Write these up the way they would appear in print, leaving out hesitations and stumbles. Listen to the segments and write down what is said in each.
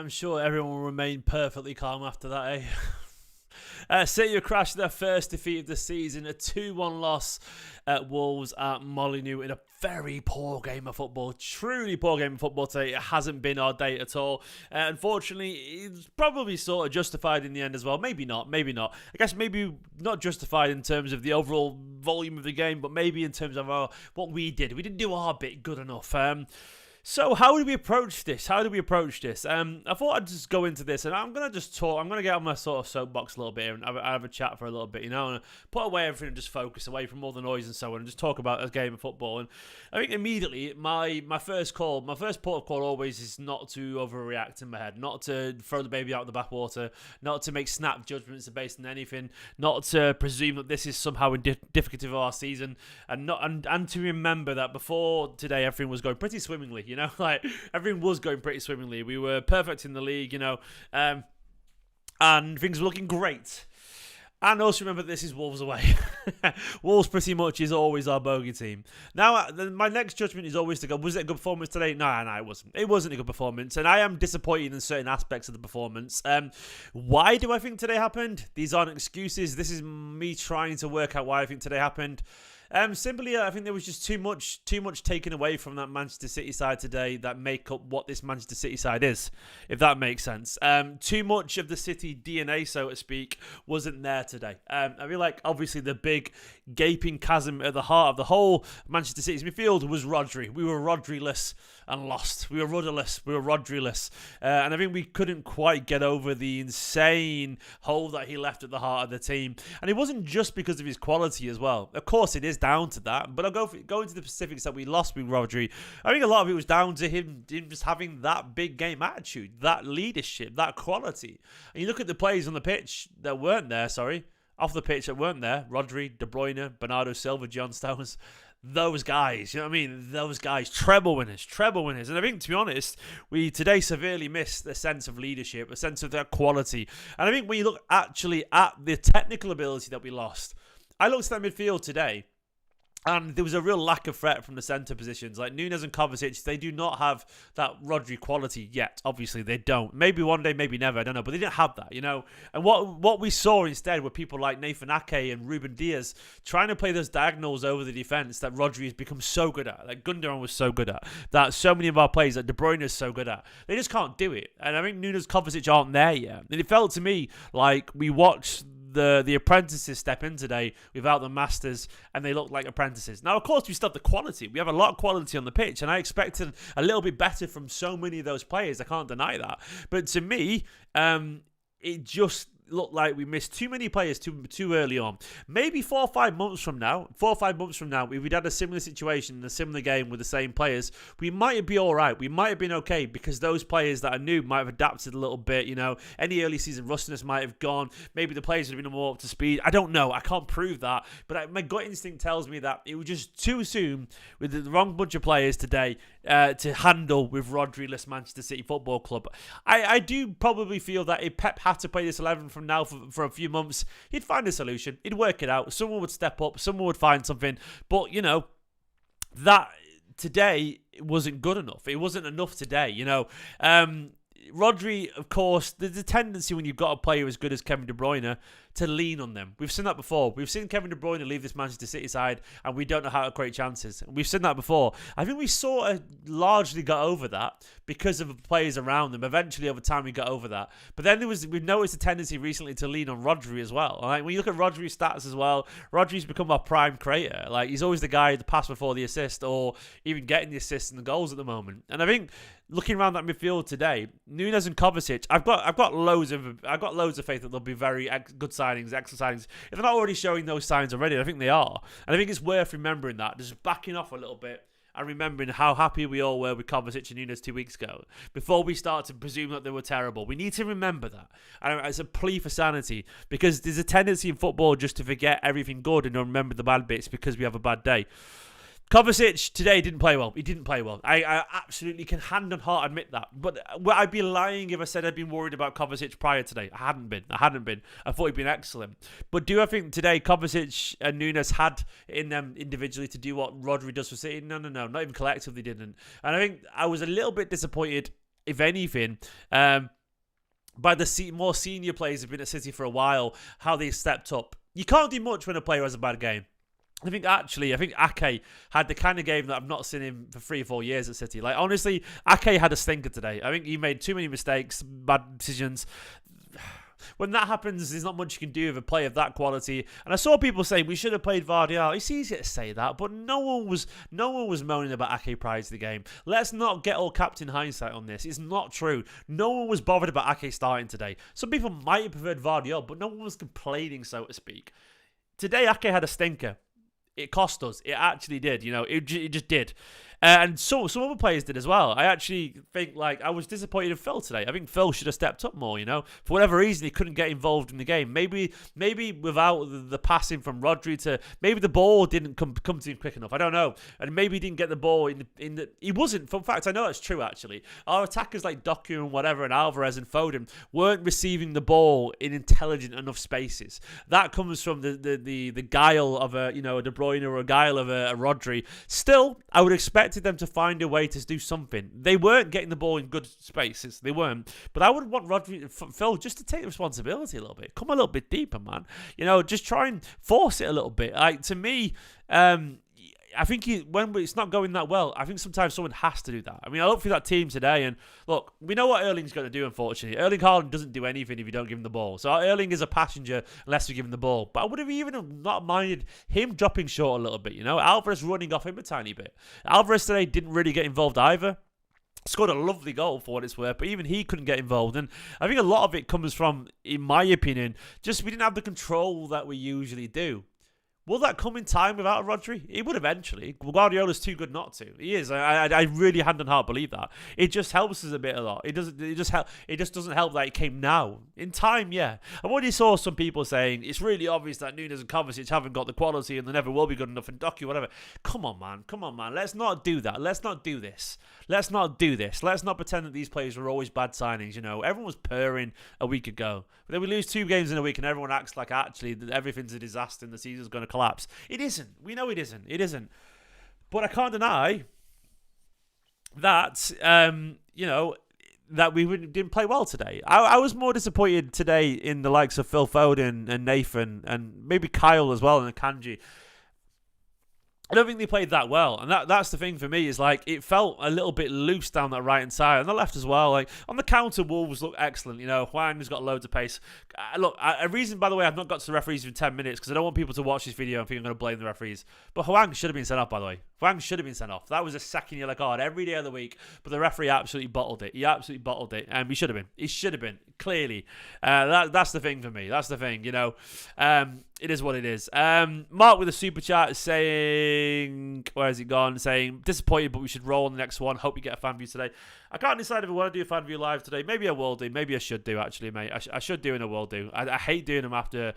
I'm sure everyone will remain perfectly calm after that, City crashed their first defeat of the season, a 2-1 loss at Wolves at Molineux in a very poor game of football. Truly poor game of football today. It hasn't been our day at all. Unfortunately, it's probably sort of justified in the end as well. Maybe not. I guess maybe not justified in terms of the overall volume of the game, but maybe in terms of what we did. We didn't do our bit good enough. So how do we approach this? I thought I'd just go into this, and I'm going to just talk. I'm going to get on my sort of soapbox a little bit here and have a chat for a little bit, and put away everything and just focus away from all the noise and so on, and just talk about a game of football. And I think immediately my first port of call always is not to overreact in my head, not to throw the baby out with the bathwater, not to make snap judgments based on anything, not to presume that this is somehow indicative of our season, and to remember that before today everything was going pretty swimmingly. Like everything was going pretty swimmingly. We were perfect in the league, and things were looking great. And also remember, this is Wolves away. Wolves pretty much is always our bogey team. Now, my next judgment is always to go, was it a good performance today? No, it wasn't. It wasn't a good performance, and I am disappointed in certain aspects of the performance. Why do I think today happened? These aren't excuses. This is me trying to work out why I think today happened. Simply, I think there was just too much taken away from that Manchester City side today that make up what this Manchester City side is, if that makes sense. Too much of the City DNA, so to speak, wasn't there today. I feel like, obviously, the big gaping chasm at the heart of the whole Manchester City's midfield was Rodri. We were Rodri-Less and lost. We were rudderless. We were Rodri-Less. And I think we couldn't quite get over the insane hole that he left at the heart of the team. And it wasn't just because of his quality as well. Of course, it is down to that, but I'll go into the specifics that we lost with Rodri. I think a lot of it was down to him just having that big game attitude, that leadership, that quality. And you look at the players on the pitch that weren't there, off the pitch that weren't there, Rodri, De Bruyne, Bernardo Silva, John Stones, those guys, those guys, treble winners. And I think, to be honest, we today severely missed a sense of leadership, a sense of that quality. And I think when you look actually at the technical ability that we lost, I looked at that midfield today, and there was a real lack of threat from the centre positions. Like Nunes and Kovacic, they do not have that Rodri quality yet. Obviously, they don't. Maybe one day, maybe never. I don't know. But they didn't have that, And what we saw instead were people like Nathan Ake and Ruben Diaz trying to play those diagonals over the defence that Rodri has become so good at. Like Gundogan was so good at. That so many of our players, like De Bruyne is so good at. They just can't do it. And I think Nunes, Kovacic aren't there yet. And it felt to me like we watched the apprentices step in today without the masters, and they look like apprentices. Now, of course, we still have the quality. We have a lot of quality on the pitch, and I expected a little bit better from so many of those players. I can't deny that. But to me, it just looked like we missed too many players too early on. Maybe 4 or 5 months from now, if we'd had a similar situation in a similar game with the same players, we might be all right. We might have been okay because those players that are new might have adapted a little bit. Any early season rustiness might have gone. Maybe the players would have been more up to speed. I don't know. I can't prove that. But my gut instinct tells me that it was just too soon with the wrong bunch of players today to handle with Rodri-Less Manchester City Football Club. I do probably feel that if Pep had to play this 11 from now for a few months, he'd find a solution. He'd work it out. Someone would step up. Someone would find something. But, that today wasn't good enough. It wasn't enough today, Rodri, of course, there's a tendency when you've got a player as good as Kevin De Bruyne to lean on them. We've seen that before. We've seen Kevin De Bruyne leave this Manchester City side and we don't know how to create chances. We've seen that before. I think we sort of largely got over that because of the players around them. Eventually, over time, we got over that. But then we've noticed a tendency recently to lean on Rodri as well. Like when you look at Rodri's stats as well, Rodri's become our prime creator. Like he's always the guy, the pass before the assist, or even getting the assists and the goals at the moment. And I think looking around that midfield today, Nunes and Kovacic, I've got loads of faith that they'll be very good signings, excellent signings. If they're not already showing those signs already, I think they are. And I think it's worth remembering that, just backing off a little bit and remembering how happy we all were with Kovacic and Nunes 2 weeks ago before we start to presume that they were terrible. We need to remember that. And it's a plea for sanity because there's a tendency in football just to forget everything good and remember the bad bits because we have a bad day. Kovacic today didn't play well. He didn't play well. I absolutely can hand on heart admit that. But I'd be lying if I said I'd been worried about Kovacic prior today. I hadn't been. I thought he'd been excellent. But do I think today Kovacic and Nunes had in them individually to do what Rodri does for City? No. Not even collectively didn't. And I think I was a little bit disappointed if anything, by the more senior players who've been at City for a while, how they stepped up. You can't do much when a player has a bad game. I think Ake had the kind of game that I've not seen him for 3 or 4 years at City. Like, honestly, Ake had a stinker today. I think he made too many mistakes, bad decisions. When that happens, there's not much you can do with a player of that quality. And I saw people saying we should have played Guardiola. It's easy to say that, but no one was moaning about Ake prior to the game. Let's not get all captain hindsight on this. It's not true. No one was bothered about Ake starting today. Some people might have preferred Guardiola, but no one was complaining, so to speak. Today, Ake had a stinker. It cost us. It actually did. It just did. And so some other players did as well. I actually think, I was disappointed in Phil today. I think Phil should have stepped up more, For whatever reason, he couldn't get involved in the game. Maybe without the passing from Rodri maybe the ball didn't come to him quick enough. I don't know. And maybe he didn't get the ball in the he wasn't. In fact, I know that's true, actually. Our attackers like Doku and whatever, and Alvarez and Foden weren't receiving the ball in intelligent enough spaces. That comes from the guile of a De Bruyne or a guile of a Rodri. Still, I would expect them to find a way to do something. They weren't getting the ball in good spaces. They weren't. But I would want Phil just to take responsibility a little bit. Come a little bit deeper, man. Just try and force it a little bit. To me, I think when it's not going that well, I think sometimes someone has to do that. I mean, I look through that team today, and look, we know what Erling's going to do, unfortunately. Erling Haaland doesn't do anything if you don't give him the ball. So Erling is a passenger unless we give him the ball. But I would have even not minded him dropping short a little bit, Alvarez running off him a tiny bit. Alvarez today didn't really get involved either. Scored a lovely goal for what it's worth, but even he couldn't get involved. And I think a lot of it comes from, in my opinion, just we didn't have the control that we usually do. Will that come in time without a Rodri? It would eventually. Guardiola's too good not to. He is. I really hand on heart believe that. It just helps us a lot. It just doesn't help that it came now. In time, yeah. I've already saw some people saying it's really obvious that Nunes and Kovacic haven't got the quality and they never will be good enough, and Doku, whatever. Come on, man. Let's not do that. Let's not do this. Let's not pretend that these players were always bad signings. Everyone was purring a week ago. But then we lose 2 games in a week and everyone acts like actually everything's a disaster and the season's going to collapse. It isn't. We know it isn't. It isn't. But I can't deny that, that we didn't play well today. I was more disappointed today in the likes of Phil Foden and Nathan and maybe Kyle as well and Kanji. I don't think they played that well, and that's the thing for me, is it felt a little bit loose down that right-hand side, and the left as well. On the counter, Wolves look excellent, Hwang's got loads of pace. A reason, by the way, I've not got to the referees in 10 minutes, because I don't want people to watch this video and think I'm going to blame the referees, but Hwang should have been sent off, by the way. Hwang should have been sent off. That was a second yellow card every day of the week, but the referee absolutely bottled it. He absolutely bottled it, and he should have been. He should have been, clearly. That's the thing for me. That's the thing, it is what it is. Mark with a super chat saying, where has he gone? Saying, disappointed, but we should roll on the next one. Hope you get a fan view today. I can't decide if I want to do a fan view live today. Maybe I will do. Maybe I should do, actually, mate. I should do and I will do. I hate doing them after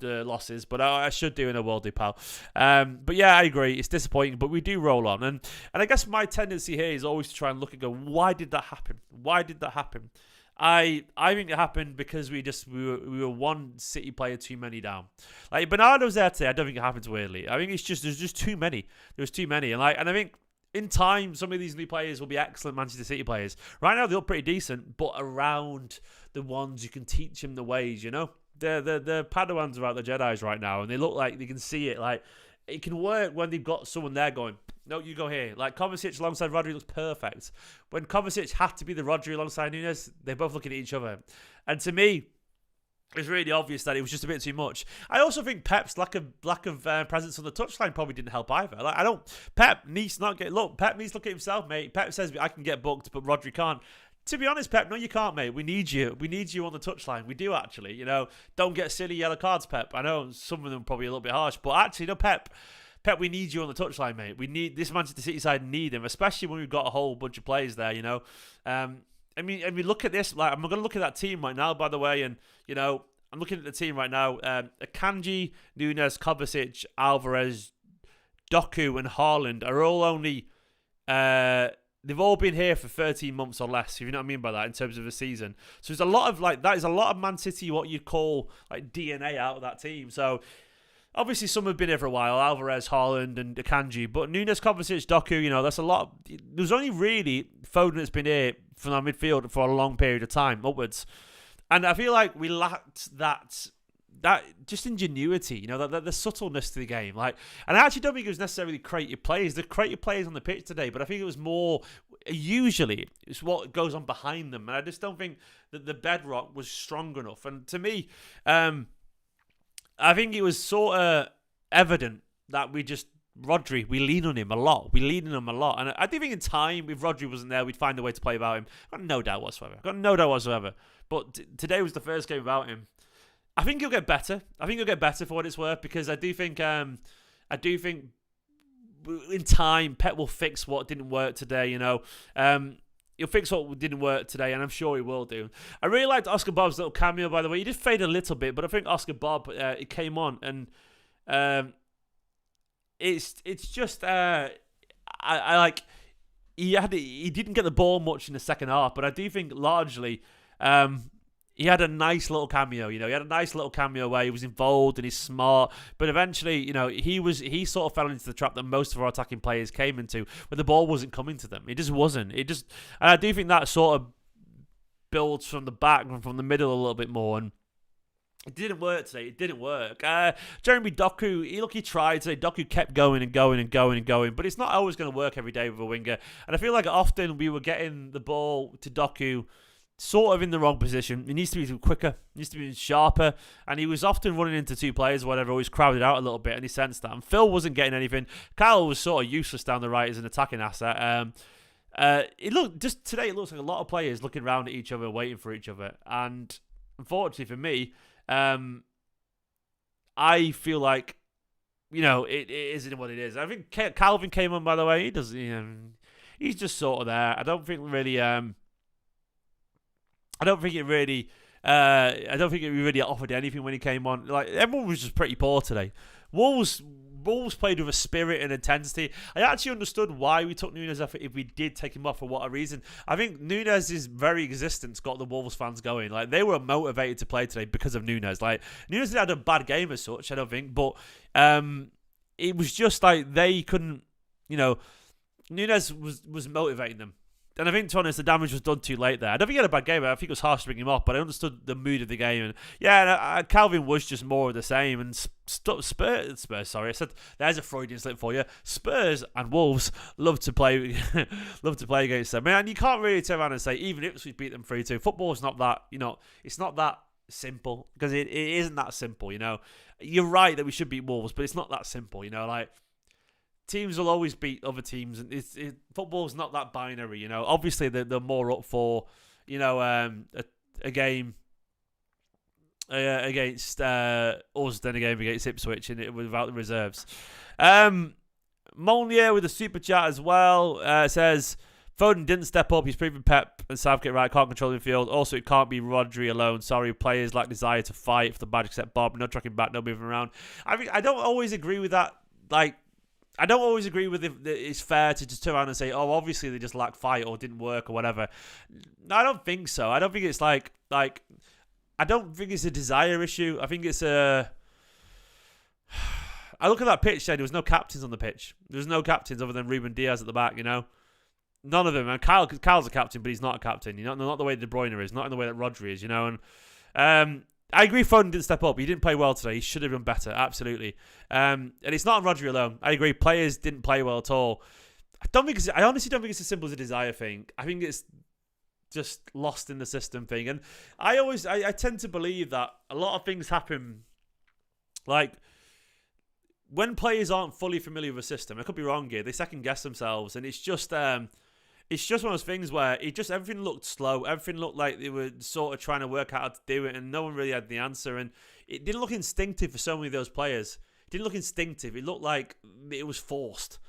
losses, but I should do and I will do, pal. But yeah, I agree. It's disappointing, but we do roll on. And I guess my tendency here is always to try and look and go, why did that happen? Why did that happen? I think it happened because we were one City player too many down. Bernardo's there today. I don't think it happened weirdly. I think there's just too many. There's too many, and I think in time some of these new players will be excellent Manchester City players. Right now they look pretty decent, but around the ones you can teach them the ways. The Padawans are out the Jedi's right now, and they look like they can see it. It can work when they've got someone there going, no, you go here. Kovacic alongside Rodri looks perfect. When Kovacic had to be the Rodri alongside Nunes, they're both looking at each other. And to me, it's really obvious that it was just a bit too much. I also think Pep's lack of presence on the touchline probably didn't help either. Pep needs to look at himself, mate. Pep says, I can get booked, but Rodri can't. To be honest, Pep, no, you can't, mate. We need you. We need you on the touchline. We do, actually. Don't get silly yellow cards, Pep. I know some of them are probably a little bit harsh, but actually, no, Pep, we need you on the touchline, mate. We need this Manchester City side need him, especially when we've got a whole bunch of players there, I mean, look at this. I'm going to look at that team right now, by the way, and, I'm looking at the team right now. Akanji, Nunes, Kovacic, Alvarez, Doku, and Haaland are all only... they've all been here for 13 months or less, if you know what I mean by that, in terms of a season. So there's a lot of, that is a lot of Man City, what you'd call, DNA out of that team. So Obviously, some have been here for a while, Alvarez, Haaland, and Akanji. But Nunes, Kovacic, Doku, that's a lot. There's only really Foden that's been here from our midfield for a long period of time, upwards. And I feel like we lacked that just ingenuity, the subtleness to the game. Like, and I actually don't think it was necessarily creative players. The creative players on the pitch today, but I think it was more, usually, it's what goes on behind them. And I just don't think that the bedrock was strong enough. And to me, I think it was sort of evident that Rodri, we lean on him a lot. And I do think in time, if Rodri wasn't there, we'd find a way to play without him. I've got no doubt whatsoever. But today was the first game without him. I think he'll get better. For what it's worth, because I do think in time, Pep will fix what didn't work today, He'll fix what didn't work today, and I'm sure he will do. I really liked Oscar Bob's little cameo, by the way. He did fade a little bit, but I think Oscar Bob, it came on, and it's just I like he didn't get the ball much in the second half, but I do think largely he had a nice little cameo. He had a nice little cameo where he was involved and he's smart. But eventually, he sort of fell into the trap that most of our attacking players came into, where the ball wasn't coming to them. It just wasn't. And I do think that sort of builds from the back and from the middle a little bit more. And it didn't work today. Jeremy Doku, he tried today. Doku kept going and going and going and going. But it's not always going to work every day with a winger. And I feel like often we were getting the ball to Doku sort of in the wrong position. He needs to be quicker, he needs to be sharper, and he was often running into two players or whatever, always crowded out a little bit, and he sensed that. And Phil wasn't getting anything. Kyle was sort of useless down the right as an attacking asset. It looks like a lot of players looking around at each other, waiting for each other. And unfortunately for me, I feel like, it isn't what it is. I think Calvin came on, by the way. He's just sort of there. I don't think it really offered anything when he came on. Like, everyone was just pretty poor today. Wolves played with a spirit and intensity. I actually understood why we took Nunes off if we did take him off, for what a reason. I think Nunes' very existence got the Wolves fans going. Like, they were motivated to play today because of Nunes. Like, Nunes had a bad game as such, I don't think, but it was just like they couldn't, Nunes was motivating them. And I think, to be honest, the damage was done too late there. I don't think he had a bad game. I think it was harsh to bring him off, but I understood the mood of the game. And Calvin was just more of the same. And Spurs, sorry, I said there's a Freudian slip for you. Spurs and Wolves love to play against them. Man, you can't really turn around and say even if we beat them 3-2. Football's not that, it's not that simple, because it isn't that simple. You're right that we should beat Wolves, but it's not that simple. Teams will always beat other teams, and football's not that binary, Obviously, they're more up for, a game against us than a game against Ipswich, and without the reserves. Molnier with a super chat as well says Foden didn't step up. He's proven Pep and Southgate right, can't control the field. Also, it can't be Rodri alone. Sorry, players lack desire to fight for the badge, except Bob. No tracking back, no moving around. I mean, I don't always agree with that. I don't always agree with if it's fair to just turn around and say, oh, obviously they just lacked fight or didn't work or whatever. I don't think so. I don't think it's I don't think it's a desire issue. I think it's a... I look at that pitch, there was no captains on the pitch. There was no captains other than Ruben Diaz at the back, None of them. And Kyle's a captain, but he's not a captain. Not the way De Bruyne is, not in the way that Rodri is, And I agree Foden didn't step up. He didn't play well today. He should have done better, absolutely. And it's not on Rodri alone. I agree. Players didn't play well at all. I honestly don't think it's as simple as a desire thing. I think it's just lost in the system thing. And I tend to believe that a lot of things happen, like when players aren't fully familiar with a system. I could be wrong here. They second guess themselves, and it's just one of those things where everything looked slow. Everything looked like they were sort of trying to work out how to do it, and no one really had the answer. And it didn't look instinctive for so many of those players. It didn't look instinctive. It looked like it was forced.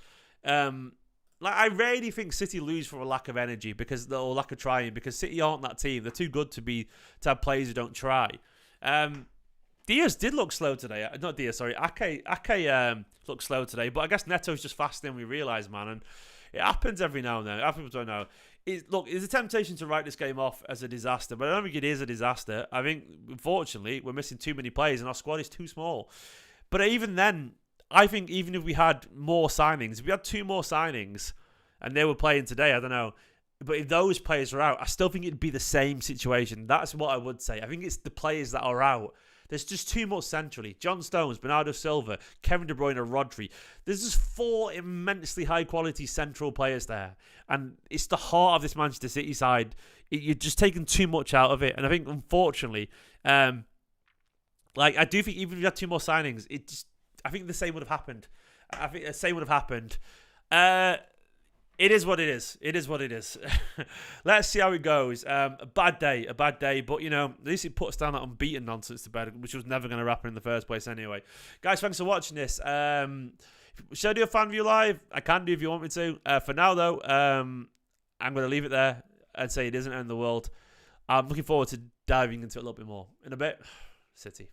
I rarely think City lose for a lack of energy or lack of trying, because City aren't that team. They're too good to have players who don't try. Diaz did look slow today. Not Diaz, sorry. Ake looked slow today, but I guess Neto's just faster than we realise, man. And it happens every now and then. Other people don't know. It's a temptation to write this game off as a disaster, but I don't think it is a disaster. I think, unfortunately, we're missing too many players and our squad is too small. But even then, I think even if we had more signings, if we had 2 more signings and they were playing today, I don't know. But if those players are out, I still think it'd be the same situation. That's what I would say. I think it's the players that are out. There's just too much centrally. John Stones, Bernardo Silva, Kevin De Bruyne, Rodri. There's just 4 immensely high-quality central players there. And it's the heart of this Manchester City side. You're just taking too much out of it. And I think, unfortunately, I do think even if you had 2 more signings, I think the same would have happened. It is what it is. It is what it is. Let's see how it goes. A bad day. But, at least it puts down that unbeaten nonsense to bed, which was never going to happen in the first place anyway. Guys, thanks for watching this. Should I do a fan view live? I can do if you want me to. For now, though, I'm going to leave it there and say it isn't the end of the world. I'm looking forward to diving into it a little bit more. In a bit, City.